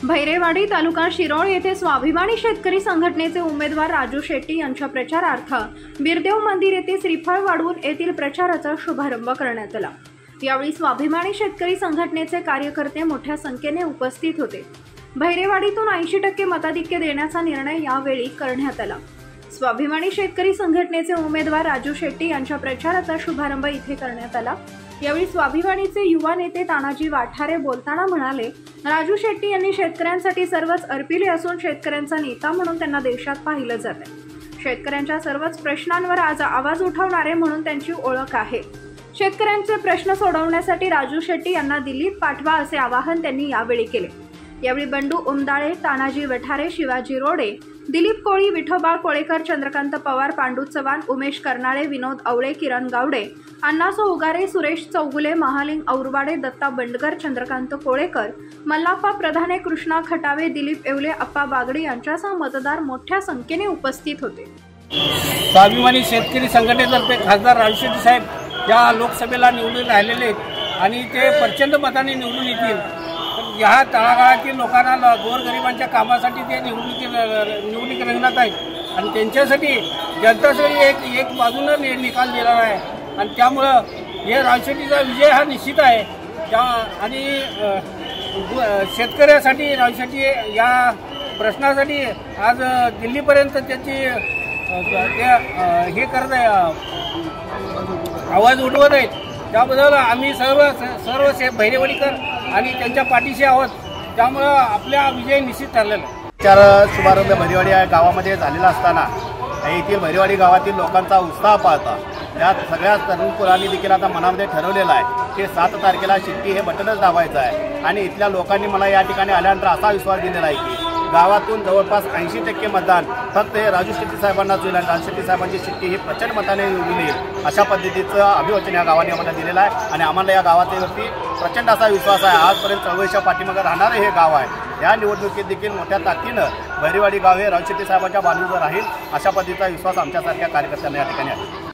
भैरेवाडी तालुका शिरोळ येथे स्वाभिमानी शेतकरी संघटनेचे उमेदवार राजू शेट्टी यांच्या प्रचारार्थ बिरदेव मंदिर येथे श्रीफळ वाढवून येथील प्रचाराचा शुभारंभ करण्यात आला। यावेळी स्वाभिमानी शेतकरी संघटनेचे कार्यकर्ते मोठ्या संख्येने उपस्थित होते। भैरेवाडीतून 80% मताधिक्य देण्याचा निर्णय यावेळी करण्यात आला। स्वाभिमानी शेतकरी संघटनेचे उमेदवार राजू शेट्टी यांच्या प्रचाराचा शुभारंभ इथे करण्यात आला। यावेळी स्वाभिमानीचे युवा नेते तानाजी वाठारे बोलताना म्हणाले, राजू शेट्टी यांनी शेतकऱ्यांसाठी सर्वच अर्पिले असून शेतकऱ्यांचा नेता म्हणून त्यांना देशात पाहिलं जाते। शेतकऱ्यांच्या सर्वच प्रश्नांवर आज आवाज उठवणारे म्हणून त्यांची ओळख आहे। शेतकऱ्यांचे प्रश्न सोडवण्यासाठी राजू शेट्टी यांना दिल्लीत पाठवा असे आवाहन त्यांनी यावेळी केले। यावेळी बंडू उमदाळे, तानाजी वठारे, शिवाजी रोडे, दिलीप कोळी, विठोबा कोळेकर, चंद्रकांत पवार, पांडू चव्हाण, उमेश कर्नाळे, विनोद आवळे, किरण गावडे, अण्णासो उगारे, सुरेश चौगुले, महालिंग औरवाडे, दत्ता बंडकर, चंद्रकांत कोळेकर, मल्लाप्पा प्रधाने, कृष्णा खटावे, दिलीप येवले, अप्पा बागडे यांच्यासह मतदार मोठ्या संख्येने उपस्थित होते। स्वाभिमानी शेतकरी संघटनेतर्फे खासदार राजू शेट्टी साहेब या लोकसभेला निवडून राहिलेले आणि ते प्रचंड मताने निवडून येतील। या तळागाळातील लोकांना गोरगरिबांच्या कामासाठी ते निवडणूक रिंगणात आहेत आणि त्यांच्यासाठी जनतासाठी एक बाजूनं निकाल दिलेला आहे आणि त्यामुळं हे राजू शेट्टीचा विजय हा निश्चित आहे। आणि शेतकऱ्यासाठी राजू शेट्टी या प्रश्नासाठी आज दिल्लीपर्यंत त्याची हे करत आहे, आवाज उठवत आहेत। त्याबद्दल आम्ही सर्व भैरेवाडीकर आणि त्यांच्या पाठीशी आहोत। त्यामुळं आपला विजय निश्चित ठरलेला आहे। शुभारंभ भैरेवाडी या गावामध्ये झालेला असताना येथील भैरेवाडी गावातील लोकांचा उत्साह पाहता या सगळ्या तरुण मुलांनी देखील आता मनामध्ये ठरवलेलं आहे की 7 तारखेला शिट्टी हे बटनच दाबायचं आहे। आणि इथल्या लोकांनी मला या ठिकाणी आल्यानंतर असा विश्वास दिलेला आहे की गावातून जवळपास 80% मतदान फक्त राजू शेट्टी साहेबांनाच होईल आणि राजू शेट्टी साहेबांची शिट्टी ही प्रचंड मताने निवडून येईल अशा पद्धतीचं अभिवचन या गावाने आम्हाला दिलेलं आहे। आणि आम्हाला या गावाच्यावरती प्रचंड असा विश्वास आहे। आजपर्यंत चळवळीच्या पाठीमागे राहणारं हे गाव आहे। या निवडणुकीत देखील मोठ्या ताकदीनं भैरेवाडी गाव हे राजू शेट्टी साहेबांच्या बाजूवर राहील अशा पद्धतीचा विश्वास आमच्यासारख्या कार्यकर्त्यांना या ठिकाणी आहे।